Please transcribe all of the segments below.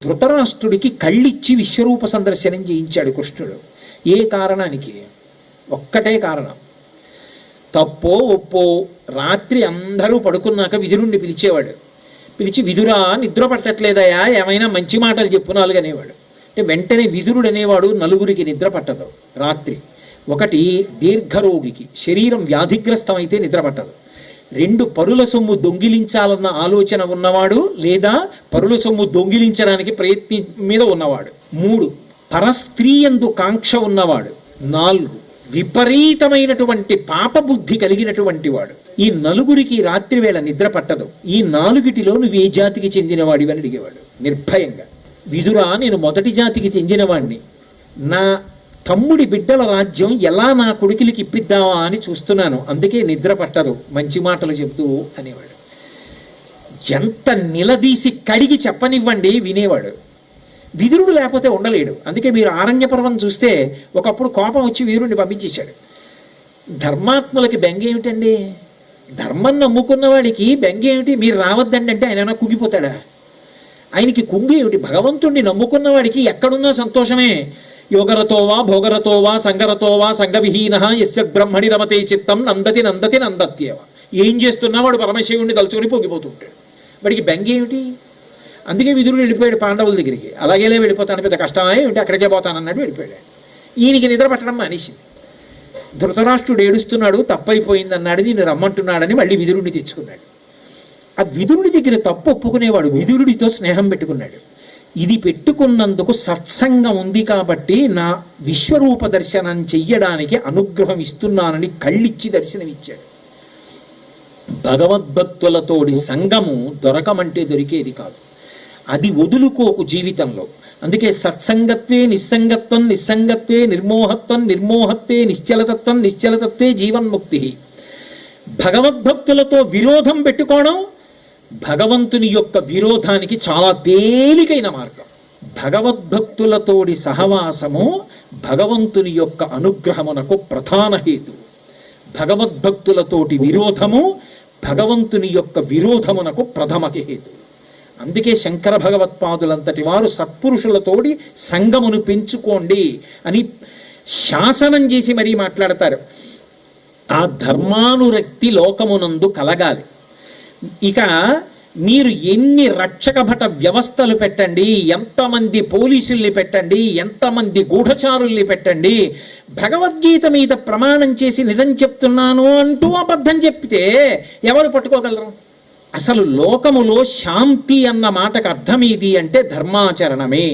ధృతరాష్ట్రుడికి కళ్ళిచ్చి విశ్వరూప సందర్శనం చేయించాడు కృష్ణుడు. ఏ కారణానికి? ఒక్కటే కారణం. తప్పో ఒప్పో రాత్రి అందరూ పడుకున్నాక విదురుణ్ణి పిలిచేవాడు. పిలిచి, విదురా నిద్ర పట్టట్లేదయా, ఏమైనా మంచి మాటలు చెప్పు నాలుగు అనేవాడు. అంటే వెంటనే విదురుడు అనేవాడు నలుగురికి నిద్ర పట్టదు రాత్రి. ఒకటి దీర్ఘరోగికి, శరీరం వ్యాధిగ్రస్తం అయితే నిద్ర పట్టదు. రెండు, పరుల సొమ్ము దొంగిలించాలన్న ఆలోచన ఉన్నవాడు లేదా పరుల సొమ్ము దొంగిలించడానికి ప్రయత్నం మీద ఉన్నవాడు. మూడు, పరస్త్రీ యందు కాంక్ష ఉన్నవాడు. నాలుగు, విపరీతమైనటువంటి పాపబుద్ధి కలిగినటువంటి వాడు. ఈ నలుగురికి రాత్రి వేళ నిద్ర పట్టదు. ఈ నాలుగిటిలో నువ్వు ఏ జాతికి చెందినవాడివని అడిగేవాడు నిర్భయంగా. విదురా, నేను మొదటి జాతికి చెందినవాడిని. నా తమ్ముడి బిడ్డల రాజ్యం ఎలా నా కొడుకులకి ఇప్పిద్దామా అని చూస్తున్నాను, అందుకే నిద్ర పట్టదు మంచి మాటలు చెప్తూ అనేవాడు. ఎంత నిలదీసి కడిగి చెప్పనివ్వండి వినేవాడు. విదురుడు లేకపోతే ఉండలేడు. అందుకే మీరు ఆరణ్య పర్వం చూస్తే ఒకప్పుడు కోపం వచ్చి వీరుణ్ణి పంపించేశాడు. ధర్మాత్ములకి బెంగ ఏమిటండి? ధర్మం నమ్ముకున్నవాడికి బెంగ ఏమిటి? మీరు రావద్దండి అంటే ఆయన కుంగిపోతాడా? ఆయనకి కుంగి ఏమిటి? భగవంతుణ్ణి నమ్ముకున్నవాడికి ఎక్కడున్నా సంతోషమే. యోగరతోవా భోగరతోవా సంగరతోవా సంగవిహీన యస్య బ్రహ్మణి రమతే చిత్తం నందతి నందతి నందత్యేవ. ఏం చేస్తున్నా వాడు పరమశివుణ్ణి తలుచుకొని పొంగిపోతుంటాడు. వాడికి బెంగ ఏమిటి? అందుకే విదురుడు వెళ్ళిపోయాడు పాండవుల దగ్గరికి. అలాగేలే వెళ్ళిపోతాను, పెద్ద కష్టమే ఏమిటి, అక్కడికే పోతానన్నట్టు వెళ్ళిపోయాడు. ఈయనకి నిద్ర పట్టడం మానేసింది. ధృతరాష్ట్రుడు ఏడుస్తున్నాడు, తప్పైపోయింది అన్నాడు, నేను రమ్మంటున్నాడని మళ్ళీ విదురుడిని తెచ్చుకున్నాడు. ఆ విదురుడి దగ్గర తప్పు ఒప్పుకునేవాడు. విదురుడితో స్నేహం పెట్టుకున్నాడు. ఇది పెట్టుకున్నందుకు సత్సంగం ఉంది కాబట్టి నా విశ్వరూప దర్శనం చెయ్యడానికి అనుగ్రహం ఇస్తున్నానని కళ్ళిచ్చి దర్శనమిచ్చాడు. భగవద్భక్తులతోడి సంగము దొరకమంటే దొరికేది కాదు. అది వదులుకోకు జీవితంలో. అందుకే సత్సంగత్వే నిస్సంగత్వం, నిస్సంగత్వే నిర్మోహత్వం, నిర్మోహత్వే నిశ్చలతత్వం, నిశ్చలతత్వే జీవన్ముక్తి. భగవద్భక్తులతో విరోధం పెట్టుకోవడం భగవంతుని యొక్క విరోధానికి చాలా తేలికైన మార్గం. భగవద్భక్తులతోడి సహవాసము భగవంతుని యొక్క అనుగ్రహమునకు ప్రధాన హేతు. భగవద్భక్తులతోటి విరోధము భగవంతుని యొక్క విరోధమునకు ప్రథమ హేతు. అందుకే శంకర భగవత్పాదులంతటి వారు సత్పురుషులతోటి సంగమును పెంచుకోండి అని శాసనం చేసి మరీ మాట్లాడతారు. ఆ ధర్మానురక్తి లోకమునందు కలగాలి. ఇక మీరు ఎన్ని రక్షక భట వ్యవస్థలు పెట్టండి, ఎంతమంది పోలీసుల్ని పెట్టండి, ఎంతమంది గూఢచారుల్ని పెట్టండి, భగవద్గీత మీద ప్రమాణం చేసి నిజం చెప్తున్నాను అంటూ అబద్ధం చెప్తే ఎవరు పట్టుకోగలరు? అసలు లోకములో శాంతి అన్న మాటకు అర్థం ఏది అంటే ధర్మాచరణమే.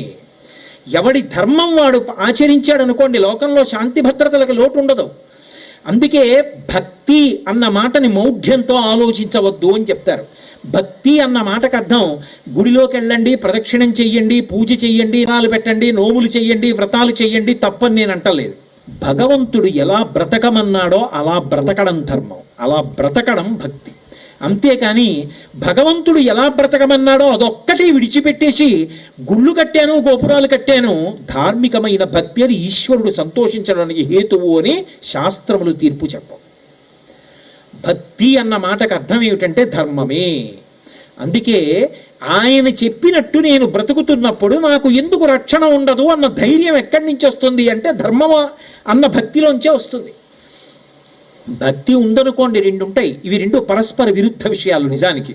ఎవడి ధర్మం వాడు ఆచరించాడు అనుకోండి, లోకంలో శాంతి భద్రతలకు లోటు ఉండదు. అందుకే భక్తి అన్న మాటని మౌఢ్యంతో ఆలోచించవద్దు అని చెప్తారు. భక్తి అన్న మాటకు అర్థం గుడిలోకి వెళ్ళండి, ప్రదక్షిణం చెయ్యండి, పూజ చెయ్యండి, నాలు పెట్టండి, నోములు చెయ్యండి, వ్రతాలు చెయ్యండి, తప్పని నేను అంటలేదు. భగవంతుడు ఎలా బ్రతకమన్నాడో అలా బ్రతకడం ధర్మం, అలా బ్రతకడం భక్తి. అంతేకాని భగవంతుడు ఎలా బ్రతకమన్నాడో అదొక్కటి విడిచిపెట్టేసి గుళ్ళు కట్టాను, గోపురాలు కట్టాను, ధార్మికమైన భక్తి అది ఈశ్వరుడు సంతోషించడానికి హేతువు అని శాస్త్రములు తీర్పు చెప్పవు. భక్తి అన్న మాటకు అర్థం ఏమిటంటే ధర్మమే. అందుకే ఆయన చెప్పినట్టు నేను బ్రతుకుతున్నప్పుడు నాకు ఎందుకు రక్షణ ఉండదు అన్న ధైర్యం ఎక్కడి నుంచి వస్తుంది అంటే ధర్మమా అన్న భక్తిలోంచే వస్తుంది. భక్తి ఉందనుకోండి, రెండు ఉంటాయి. ఇవి రెండు పరస్పర విరుద్ధ విషయాలు నిజానికి.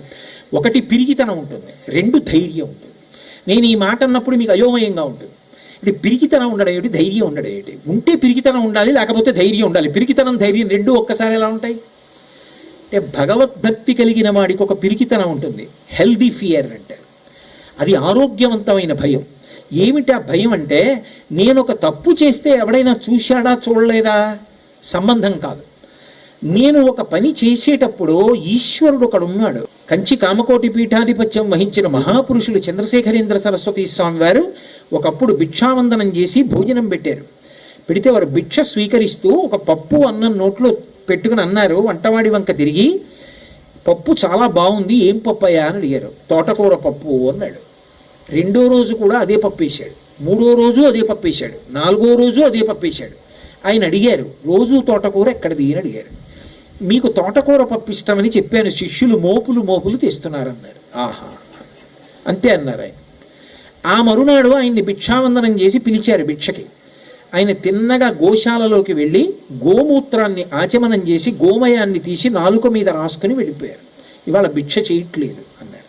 ఒకటి పిరికితనం ఉంటుంది, రెండు ధైర్యం ఉంటుంది. నేను ఈ మాట అన్నప్పుడు మీకు అయోమయంగా ఉంటుంది. ఇది పిరికితనం ఉండడం ఏమిటి, ధైర్యం ఉండడం ఏమిటి? ఉంటే పిరికితనం ఉండాలి, లేకపోతే ధైర్యం ఉండాలి. పిరికితనం ధైర్యం రెండు ఒక్కసారి ఎలా ఉంటాయి అంటే భగవద్భక్తి కలిగిన వాడికి ఒక పిరికితనం ఉంటుంది, హెల్దీ ఫియర్ అంటారు. అది ఆరోగ్యవంతమైన భయం. ఏమిటి ఆ భయం అంటే, నేను ఒక తప్పు చేస్తే ఎవడైనా చూశాడా చూడలేదా సంబంధం కాదు. నేను ఒక పని చేసేటప్పుడు ఈశ్వరుడు ఒకడు ఉన్నాడు. కంచి కామకోటి పీఠాధిపత్యం వహించిన మహాపురుషులు చంద్రశేఖరేంద్ర సరస్వతి స్వామి వారు ఒకప్పుడు భిక్షావందనం చేసి భోజనం పెట్టారు. పెడితే వారు భిక్ష స్వీకరిస్తూ ఒక పప్పు అన్నం నోట్లో పెట్టుకుని అన్నారు. వంటవాడి వంక తిరిగి, పప్పు చాలా బాగుంది, ఏం పప్పు అయ్యా అని అడిగారు. తోటకూర పప్పు అన్నాడు. రెండో రోజు కూడా అదే పప్పు వేశాడు, మూడో రోజు అదే పప్పు వేశాడు, నాలుగో రోజు అదే పప్పు వేశాడు. ఆయన అడిగారు, రోజు తోటకూర ఎక్కడిది అని అడిగారు. మీకు తోటకూర పప్పు ఇష్టమని చెప్పాను, శిష్యులు మోపులు మోపులు తెస్తున్నారన్నారు. ఆహా అంతే అన్నారు ఆయన. ఆ మరునాడు ఆయన్ని భిక్షావందనం చేసి పిలిచారు భిక్షకి. ఆయన తిన్నగా గోశాలలోకి వెళ్ళి గోమూత్రాన్ని ఆచమనం చేసి గోమయాన్ని తీసి నాలుక మీద రాసుకుని వెళ్ళిపోయారు. ఇవాళ భిక్ష చేయట్లేదు అన్నారు.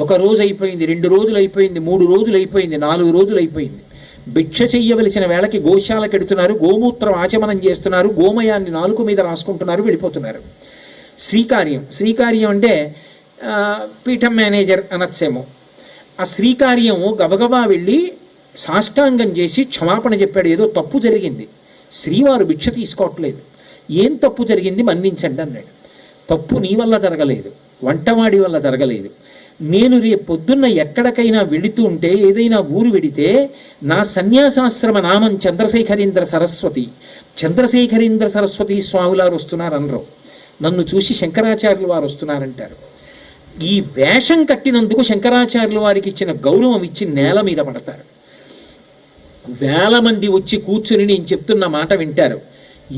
1 రోజు అయిపోయింది, 2 రోజులు అయిపోయింది, 3 రోజులు అయిపోయింది, 4 రోజులు అయిపోయింది. భిక్ష చెయ్యవలసిన వేళకి గోశాలకు ఎడుతున్నారు, గోమూత్రం ఆచమనం చేస్తున్నారు, గోమయాన్ని నాలుక మీద రాసుకుంటున్నారు, వెళ్ళిపోతున్నారు. శ్రీకార్యం అంటే పీఠం మేనేజర్ అనొచ్చేమో. ఆ శ్రీకార్యం గబగబా వెళ్ళి సాష్టాంగం చేసి క్షమాపణ చెప్పాడు. ఏదో తప్పు జరిగింది, శ్రీవారు భిక్ష తీసుకోవట్లేదు, ఏం తప్పు జరిగింది మన్నించండి అన్నాడు. తప్పు నీ వల్ల జరగలేదు, వంటవాడి వల్ల జరగలేదు. నేను రేపు పొద్దున్న ఎక్కడికైనా వెళుతూ ఉంటే, ఏదైనా ఊరు వెడితే నా సన్యాసాశ్రమ నామం చంద్రశేఖరేంద్ర సరస్వతి స్వాములారు వస్తున్నారు అనరు. నన్ను చూసి శంకరాచార్యులు వారు వస్తున్నారంటారు. ఈ వేషం కట్టినందుకు శంకరాచార్యుల వారికి ఇచ్చిన గౌరవం ఇచ్చి నేల మీద పడతారు. 1000 మంది వచ్చి కూర్చుని నేను చెప్తున్న మాట వింటారు.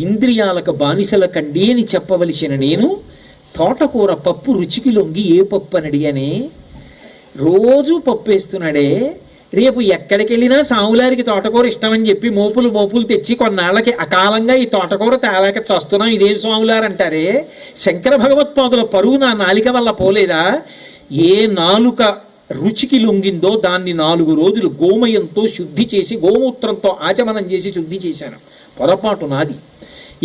ఇంద్రియాలకు బానిసల కండి అని చెప్పవలసిన నేను తోటకూర పప్పు రుచికి లొంగి ఏ పప్పు అని అడిగానే. రోజు పప్పు వేస్తున్నాడే, రేపు ఎక్కడికి వెళ్ళినా సాములారికి తోటకూర ఇష్టమని చెప్పి మోపులు తెచ్చి కొన్నాళ్ళకి అకాలంగా ఈ తోటకూర తేలాక చస్తున్నాం, ఇదేం స్వాములారు అంటారే. శంకర భగవత్పాదుల పరువు నా నాలిక వల్ల పోలేదా? ఏ నాలుక రుచికి లొంగిందో దాన్ని 4 రోజులు గోమయంతో శుద్ధి చేసి గోమూత్రంతో ఆచమనం చేసి శుద్ధి చేశాను. పొరపాటు నాది,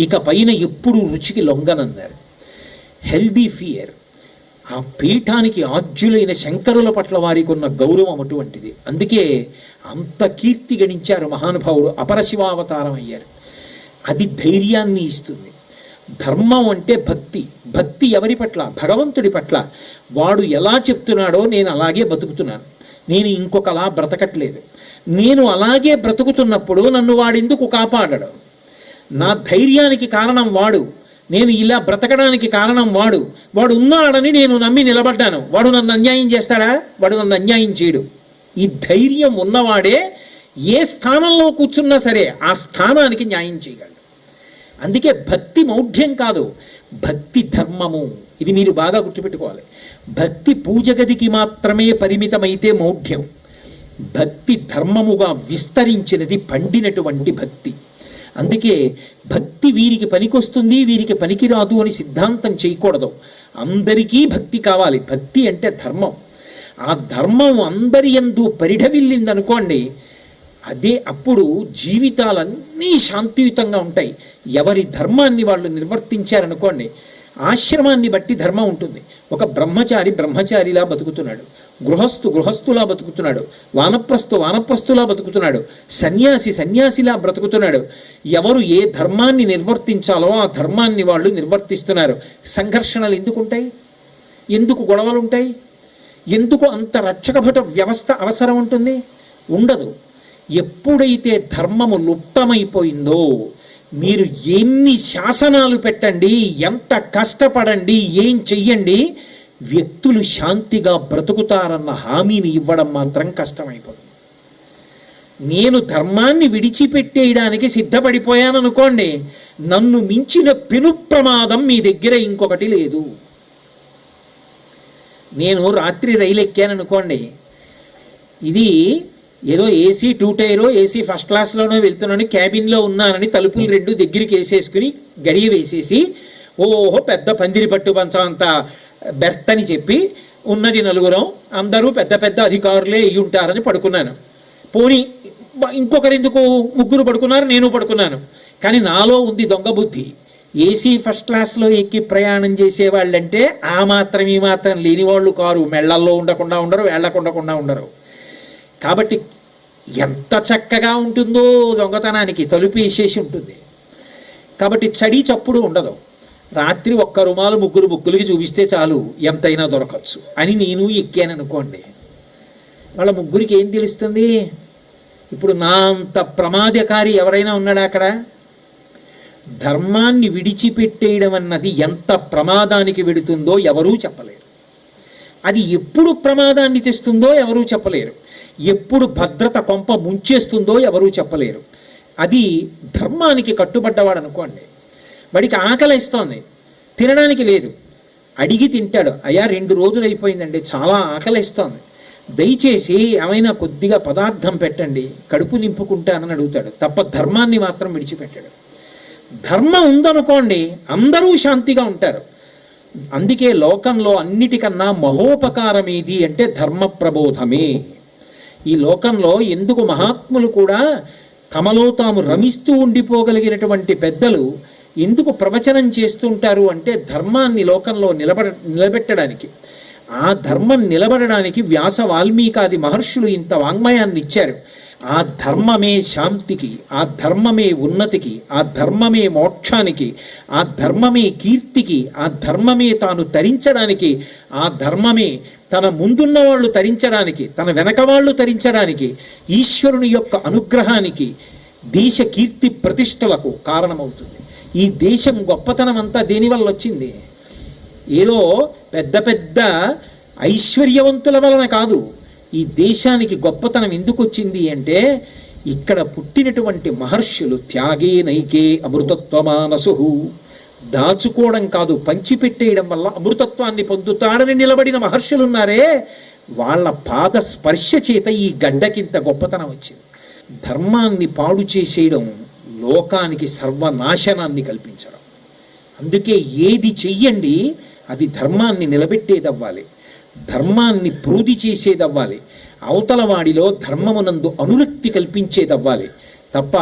ఇక పైన ఎప్పుడు రుచికి లొంగనన్నారు. Healthy fear. ఆ పీఠానికి ఆజ్యులైన శంకరుల పట్ల వారికి ఉన్న గౌరవం అటువంటిది. అందుకే అంత కీర్తి గణించారు మహానుభావుడు, అపరశివావతారం అయ్యారు. అది ధైర్యాన్ని ఇస్తుంది. ధర్మం అంటే భక్తి ఎవరి పట్ల? భగవంతుడి పట్ల. వాడు ఎలా చెప్తున్నాడో నేను అలాగే బతుకుతున్నాను, నేను ఇంకొకలా బ్రతకట్లేదు. నేను అలాగే బ్రతుకుతున్నప్పుడు నన్ను వాడెందుకు కాపాడడు? నా ధైర్యానికి కారణం వాడు, నేను ఇలా బ్రతకడానికి కారణం వాడు. వాడు ఉన్నాడని నేను నమ్మి నిలబడ్డాను. వాడు నన్ను అన్యాయం చేస్తాడా? వాడు నన్ను అన్యాయం చేయడు. ఈ ధైర్యం ఉన్నవాడే ఏ స్థానంలో కూర్చున్నా సరే ఆ స్థానానికి న్యాయం చేయగలడు. అందుకే భక్తి మౌఢ్యం కాదు, భక్తి ధర్మము. ఇది మీరు బాగా గుర్తుపెట్టుకోవాలి. భక్తి పూజ గదికి మాత్రమే పరిమితమైతే మౌఢ్యం. భక్తి ధర్మముగా విస్తరించినది పండినటువంటి భక్తి. అందుకే భక్తి వీరికి పనికొస్తుంది, వీరికి పనికిరాదు అని సిద్ధాంతం చేయకూడదు. అందరికీ భక్తి కావాలి. భక్తి అంటే ధర్మం. ఆ ధర్మం అందరి యందు పరిఢవిల్లిందనుకోండి, అదే అప్పుడు జీవితాలన్నీ శాంతియుతంగా ఉంటాయి. ఎవరి ధర్మాన్ని వాళ్ళు నిర్వర్తించారనుకోండి, ఆశ్రమాన్ని బట్టి ధర్మం ఉంటుంది. ఒక బ్రహ్మచారిలా బతుకుతున్నాడు, గృహస్థులా బతుకుతున్నాడు, వానప్రస్థులా బతుకుతున్నాడు, సన్యాసిలా బ్రతుకుతున్నాడు. ఎవరు ఏ ధర్మాన్ని నిర్వర్తించాలో ఆ ధర్మాన్ని వాళ్ళు నిర్వర్తిస్తున్నారు. సంఘర్షణలు ఎందుకుంటాయి? ఎందుకు గొడవలు ఉంటాయి? ఎందుకు అంత రక్షకభట వ్యవస్థ అవసరం ఉంటుంది? ఉండదు. ఎప్పుడైతే ధర్మము లుప్తమైపోయిందో, మీరు ఎన్ని శాసనాలు పెట్టండి, ఎంత కష్టపడండి, ఏం చెయ్యండి, వ్యక్తులు శాంతిగా బ్రతుకుతారన్న హామీని ఇవ్వడం మాత్రం కష్టమైపోతుంది. నేను ధర్మాన్ని విడిచిపెట్టేయడానికి సిద్ధపడిపోయాననుకోండి, నన్ను మించిన పెను ప్రమాదం మీ దగ్గర ఇంకొకటి లేదు. నేను రాత్రి రైలు ఎక్కాననుకోండి, ఇది ఏదో ఏసీ 2 టైరో ఏసీ ఫస్ట్ క్లాస్లోనో వెళ్తున్నాను, క్యాబిన్లో ఉన్నానని తలుపులు 2 దగ్గరికి వేసేసుకుని గడియ వేసేసి ఓహో పెద్ద పందిరి పట్టు పంచం అంత బెర్త్ అని చెప్పి ఉన్నది 4 అందరూ పెద్ద అధికారులే అయ్యి ఉంటారని పడుకున్నాను. పోనీ ఇంకొకరు ఎందుకు 3 పడుకున్నారు, నేను పడుకున్నాను. కానీ నాలో ఉంది దొంగ బుద్ధి. ఏసీ ఫస్ట్ క్లాస్లో ఎక్కి ప్రయాణం చేసేవాళ్ళంటే ఆ మాత్రం ఈ మాత్రం లేని వాళ్ళు కారు. మెళ్ళల్లో ఉండకుండా ఉండరు, వేళ్లకుండకుండా ఉండరు. కాబట్టి ఎంత చక్కగా ఉంటుందో దొంగతనానికి తలుపు వేసేసి ఉంటుంది. కాబట్టి చడి చప్పుడు ఉండదు. రాత్రి 1 రుమాలు 3 బుక్కులకి చూపిస్తే చాలు, ఎంతైనా దొరకచ్చు అని నేను ఎక్కాననుకోండి. వాళ్ళ 3కి ఏం తెలుస్తుంది? ఇప్పుడు నా అంత ప్రమాదకారి ఎవరైనా ఉన్నాడా అక్కడ? ధర్మాన్ని విడిచిపెట్టేయడం అన్నది ఎంత ప్రమాదానికి వెడుతుందో ఎవరూ చెప్పలేరు. అది ఎప్పుడు ప్రమాదాన్ని తెస్తుందో ఎవరూ చెప్పలేరు. ఎప్పుడు భద్రత కొంప ముంచేస్తుందో ఎవరూ చెప్పలేరు. అది ధర్మానికి కట్టుబడ్డవాడు అనుకోండి, వాడికి ఆకలిస్తోంది, తినడానికి లేదు, అడిగి తింటాడు. అయ్యా 2 రోజులు అయిపోయిందండి, చాలా ఆకలిస్తోంది, దయచేసి ఏమైనా కొద్దిగా పదార్థం పెట్టండి, కడుపు నింపుకుంటానని అడుగుతాడు తప్ప ధర్మాన్ని మాత్రం విడిచిపెట్టాడు. ధర్మం ఉందనుకోండి అందరూ శాంతిగా ఉంటారు. అందుకే లోకంలో అన్నిటికన్నా మహోపకారం ఏది అంటే ధర్మ ప్రబోధమే. ఈ లోకంలో ఎందుకు మహాత్ములు కూడా తమలో తాము రమిస్తూ ఉండిపోగలిగినటువంటి పెద్దలు ఎందుకు ప్రవచనం చేస్తుంటారు అంటే ధర్మాన్ని లోకంలో నిలబెట్టడానికి. ఆ ధర్మం నిలబడడానికి వ్యాస వాల్మీకాది మహర్షులు ఇంత వాంగ్మయాన్ని ఇచ్చారు. ఆ ధర్మమే శాంతికి, ఆ ధర్మమే ఉన్నతికి, ఆ ధర్మమే మోక్షానికి, ఆ ధర్మమే కీర్తికి, ఆ ధర్మమే తాను తరించడానికి, ఆ ధర్మమే తన ముందున్న వాళ్ళు తరించడానికి, తన వెనక వాళ్ళు తరించడానికి, ఈశ్వరుని యొక్క అనుగ్రహానికి, దేశ కీర్తి ప్రతిష్టలకు కారణమవుతుంది. ఈ దేశం గొప్పతనం అంతా దేనివల్ల వచ్చింది? ఏదో పెద్ద పెద్ద ఐశ్వర్యవంతుల వలన కాదు. ఈ దేశానికి గొప్పతనం ఎందుకు వచ్చింది అంటే ఇక్కడ పుట్టినటువంటి మహర్షులు త్యాగే నైకే అమృతత్వమానసు, దాచుకోవడం కాదు పంచిపెట్టేయడం వల్ల అమృతత్వాన్ని పొందుతాడని నిలబడిన మహర్షులున్నారే, వాళ్ళ పాద స్పర్శ చేత ఈ గడ్డకింత గొప్పతనం వచ్చింది. ధర్మాన్ని పాడు చేసేయడం లోకానికి సర్వనాశనాన్ని కల్పించడం. అందుకే ఏది చెయ్యండి అది ధర్మాన్ని నిలబెట్టేదవ్వాలి, ధర్మాన్ని ప్రోధి చేసేదవ్వాలి, అవతల వాడిలో ధర్మమునందు అనురక్తి కల్పించేదవ్వాలి తప్ప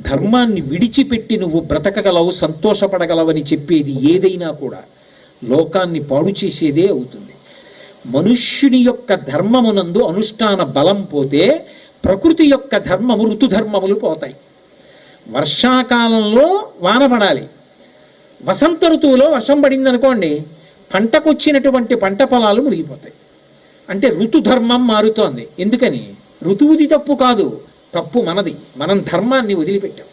ధర్మాన్ని విడిచిపెట్టి నువ్వు బ్రతకగలవు, సంతోషపడగలవని చెప్పేది ఏదైనా కూడా లోకాన్ని పాడు చేసేదే అవుతుంది. మనుష్యుని యొక్క ధర్మమునందు అనుష్ఠాన బలం పోతే ప్రకృతి యొక్క ధర్మము, ఋతుధర్మములు పోతాయి. వర్షాకాలంలో వాన పడాలి, వసంత ఋతువులో వర్షం పడింది అనుకోండి, పంటకొచ్చినటువంటి పంట పొలాలు మునిగిపోతాయి. అంటే ఋతుధర్మం మారుతోంది. ఎందుకని? ఋతువుది తప్పు కాదు, తప్పు మనది. మనం ధర్మాన్ని వదిలిపెట్టాం.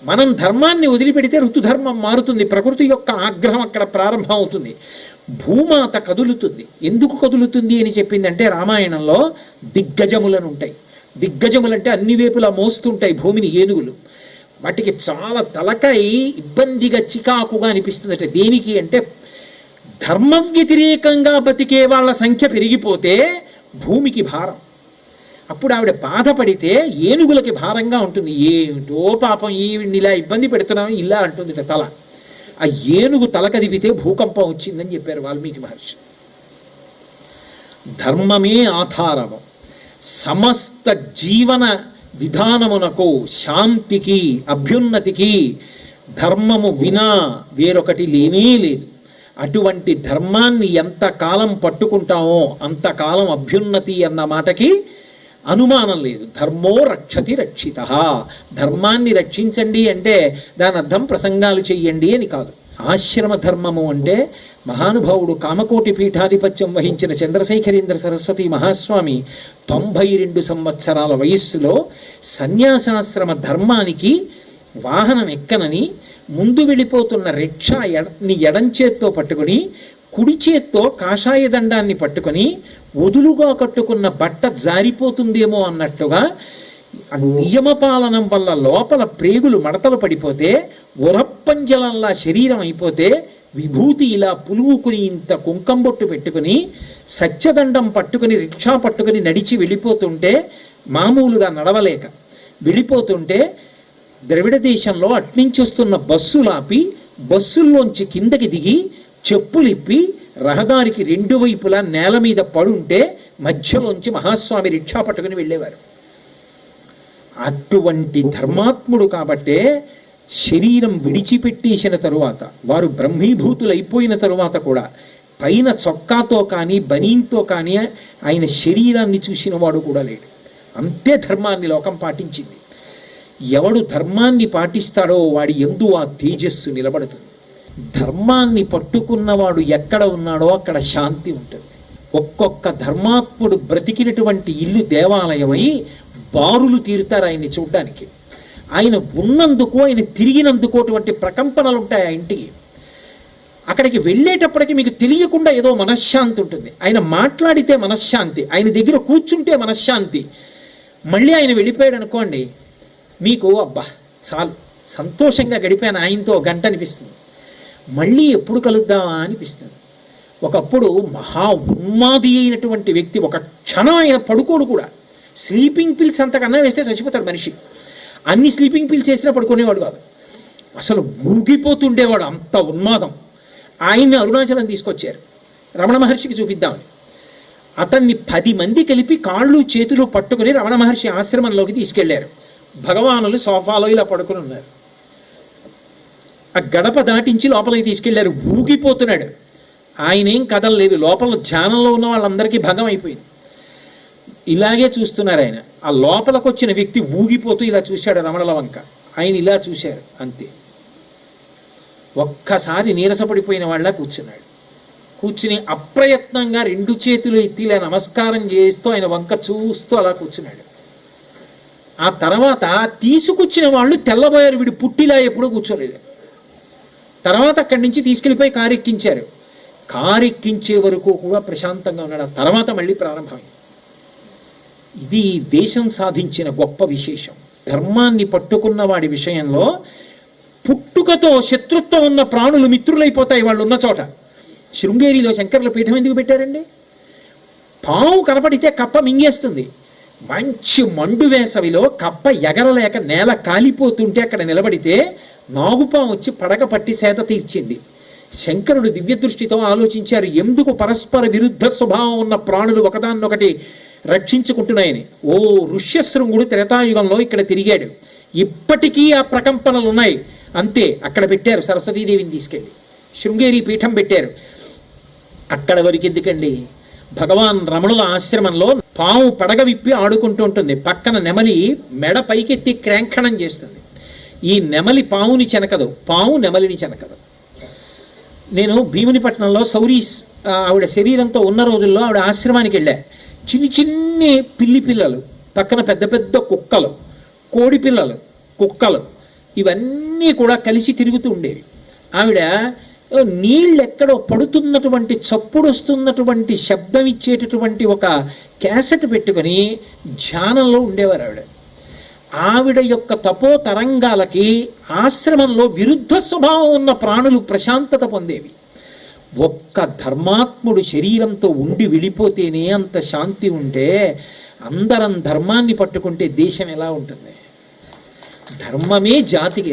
మనం ధర్మాన్ని వదిలిపెడితే ఋతుధర్మం మారుతుంది, ప్రకృతి యొక్క ఆగ్రహం అక్కడ ప్రారంభం అవుతుంది. భూమాత కదులుతుంది. ఎందుకు కదులుతుంది అని చెప్పిందంటే రామాయణంలో దిగ్గజములను ఉంటాయి. దిగ్గజములంటే అన్ని వైపులా మోస్తుంటాయి భూమిని ఏనుగులు. వాటికి చాలా తలకాయ ఇబ్బందిగా చికాకుగా అనిపిస్తుంది. దేనికి అంటే ధర్మ వ్యతిరేకంగా బతికే వాళ్ళ సంఖ్య పెరిగిపోతే భూమికి భారం. అప్పుడు ఆవిడ బాధపడితే ఏనుగులకి భారంగా ఉంటుంది. ఏమిటో పాపం ఈవిడ్ని ఇలా ఇబ్బంది పెడుతున్నాం ఇలా అంటుంది తల. ఆ ఏనుగు తల కదిపితే భూకంపం వచ్చిందని చెప్పారు వాల్మీకి మహర్షి. ధర్మమే ఆధారము. సమస్త జీవన విధానమునకు, శాంతికి, అభ్యున్నతికి ధర్మము వినా వేరొకటి లేనే లేదు. అటువంటి ధర్మాన్ని ఎంతకాలం పట్టుకుంటామో అంతకాలం అభ్యున్నతి అన్న మాటకి అనుమానం లేదు. ధర్మో రక్షతి రక్షిత. ధర్మాన్ని రక్షించండి అంటే దాని అర్థం ప్రసంగాలు చెయ్యండి అని కాదు. ఆశ్రమ ధర్మము అంటే మహానుభావుడు కామకోటి పీఠాధిపత్యం వహించిన చంద్రశేఖరేంద్ర సరస్వతి మహాస్వామి 92 సంవత్సరాల వయస్సులో సన్యాసాశ్రమ ధర్మానికి వాహనం ఎక్కనని ముందు వెళ్ళిపోతున్న రిక్షాని ఎడంచేత్తో పట్టుకొని కుడి చేత్తో కాషాయ దండాన్ని పట్టుకొని వదులుగా కట్టుకున్న బట్ట జారిపోతుందేమో అన్నట్టుగా నియమపాలనం వల్ల లోపల ప్రేగులు మడతలు పడిపోతే ఉరప్పంజలంలా శరీరం అయిపోతే విభూతి ఇలా పులువుకుని ఇంత కుంకంబొట్టు పెట్టుకుని సత్యదండం పట్టుకుని రిక్షా పట్టుకుని నడిచి వెళ్ళిపోతుంటే, మామూలుగా నడవలేక వెళ్ళిపోతుంటే ద్రవిడ దేశంలో అట్నుంచి వస్తున్న బస్సులాపి బస్సుల్లోంచి కిందకి దిగి చెప్పులిప్పి రహదారికి 2 వైపులా నేల మీద పడుంటే మధ్యలోంచి మహాస్వామి రిక్షా పట్టుకుని వెళ్ళేవారు. అటువంటి ధర్మాత్ముడు కాబట్టే శరీరం విడిచిపెట్టేసిన తరువాత, వారు బ్రహ్మీభూతులైపోయిన తరువాత కూడా పైన చొక్కాతో కానీ బనీన్తో కానీ ఆయన శరీరాన్ని చూసిన వాడు కూడా లేడు. అంతే ధర్మాన్ని లోకం పాటించింది. ఎవడు ధర్మాన్ని పాటిస్తాడో వాడి యందు ఆ తేజస్సు నిలబడుతుంది. ధర్మాన్ని పట్టుకున్నవాడు ఎక్కడ ఉన్నాడో అక్కడ శాంతి ఉంటుంది. ఒక్కొక్క ధర్మాత్ముడు బ్రతికినటువంటి ఇల్లు దేవాలయమై బారులు తీరుతారు ఆయన్ని చూడ్డానికి. ఆయన ఉన్నందుకు, ఆయన తిరిగినందుకు అటువంటి ప్రకంపనలు ఉంటాయి ఆ ఇంటికి. అక్కడికి వెళ్ళేటప్పటికి మీకు తెలియకుండా ఏదో మనశ్శాంతి ఉంటుంది. ఆయన మాట్లాడితే మనశ్శాంతి, ఆయన దగ్గర కూర్చుంటే మనశ్శాంతి. మళ్ళీ ఆయన వెళ్ళిపోయాడు అనుకోండి, మీకు అబ్బా చాలు సంతోషంగా గడిపాను ఆయనతో గంట అనిపిస్తుంది. మళ్ళీ ఎప్పుడు కలుద్దామా అనిపిస్తుంది. ఒకప్పుడు మహా ఉన్మాది అయినటువంటి వ్యక్తి ఒక క్షణం ఆయన పడుకోడు కూడా. స్లీపింగ్ పిల్స్ అంతకన్నా వేస్తే చచ్చిపోతాడు మనిషి. అన్ని స్లీపింగ్ పిల్స్ వేసినా పడుకునేవాడు కాదు, అసలు ఊగిపోతుండేవాడు, అంత ఉన్మాదం. ఆయన్ని అరుణాచలం తీసుకొచ్చారు రమణ మహర్షికి చూపిద్దామని. అతన్ని 10 మంది కలిపి కాళ్ళు చేతులు పట్టుకుని రమణ మహర్షి ఆశ్రమంలోకి తీసుకెళ్లారు. భగవానులు సోఫాలో ఇలా పడుకుని ఉన్నారు. ఆ గడప దాటించి లోపలికి తీసుకెళ్లారు. ఊగిపోతున్నాడు, ఆయనేం కదలలేదు. లోపల ధ్యానంలో ఉన్న వాళ్ళందరికీ భంగం అయిపోయింది. ఇలాగే చూస్తున్నారు ఆయన. ఆ లోపలికి వచ్చిన వ్యక్తి ఊగిపోతూ ఇలా చూశాడు రమణల వంక. ఆయన ఇలా చూశారు, అంతే. ఒక్కసారి నీరసపడిపోయిన వాళ్ళ కూర్చున్నాడు. కూర్చుని అప్రయత్నంగా 2 చేతులు ఎత్తి ఇలా నమస్కారం చేస్తూ ఆయన వంక చూస్తూ అలా కూర్చున్నాడు. ఆ తర్వాత తీసుకొచ్చిన వాళ్ళు తెల్లబోయారు, వీడు పుట్టిలా ఎప్పుడూ కూర్చోలేదు. తర్వాత అక్కడి నుంచి తీసుకెళ్ళిపోయి కారెక్కించారు. కారెక్కించే వరకు కూడా ప్రశాంతంగా ఉన్నాడు. ఆ తర్వాత మళ్ళీ ప్రారంభమైంది. ఇది దేశం సాధించిన గొప్ప విశేషం. ధర్మాన్ని పట్టుకున్న వాడి విషయంలో పుట్టుకతో శత్రుత్వం ఉన్న ప్రాణులు మిత్రులైపోతాయి వాళ్ళు ఉన్న చోట. శృంగేరిలో శంకరుల పీఠం ఎందుకు పెట్టారండి? పాము కనపడితే కప్ప మింగేస్తుంది. మంచి మండు వేసవిలో కప్ప ఎగరలేక నేల కాలిపోతుంటే అక్కడ నిలబడితే నాగుపాము వచ్చి పడక పట్టి సేద తీర్చింది. శంకరుడు దివ్య దృష్టితో ఆలోచించారు, ఎందుకు పరస్పర విరుద్ధ స్వభావం ఉన్న ప్రాణులు ఒకదాన్నొకటి రక్షించుకుంటున్నాయని. ఓ ఋష్యశృంగుడు త్రేతాయుగంలో ఇక్కడ తిరిగాడు, ఇప్పటికీ ఆ ప్రకంపనలు ఉన్నాయి. అంతే, అక్కడ పెట్టారు సరస్వతీదేవిని తీసుకెళ్ళి శృంగేరి పీఠం పెట్టారు. అక్కడ వరకు ఎందుకండి? భగవాన్ రమణుల ఆశ్రమంలో పాము పడగ విప్పి ఆడుకుంటూ ఉంటుంది. పక్కన నెమలి మెడ పైకెత్తి క్రాంఖణం చేస్తుంది. ఈ నెమలి పావుని చెనకదు, పాము నెమలిని చెనకదు. నేను భీమునిపట్నంలో సౌరీస్ ఆవిడ శరీరంతో ఉన్న రోజుల్లో ఆవిడ ఆశ్రమానికి వెళ్ళా. చిన్ని పిల్లి పిల్లలు, పక్కన పెద్ద పెద్ద కుక్కలు, కోడి పిల్లలు, కుక్కలు, ఇవన్నీ కూడా కలిసి తిరుగుతూ ఉండేవి. ఆవిడ నీళ్ళు ఎక్కడో పడుతున్నటువంటి, చప్పుడు వస్తున్నటువంటి శబ్దం ఇచ్చేటటువంటి ఒక క్యాసెట్ పెట్టుకొని ధ్యానంలో ఉండేవారు ఆవిడ. ఆవిడ యొక్క తపో తరంగాలకి ఆశ్రమంలో విరుద్ధ స్వభావం ఉన్న ప్రాణులు ప్రశాంతత పొందేవి. ఒక్క ధర్మాత్ముడు శరీరంతో ఉండి విడిపోతేనే అంత శాంతి ఉంటే, అందరం ధర్మాన్ని పట్టుకుంటే దేశం ఎలా ఉంటుంది? ధర్మమే జాతికి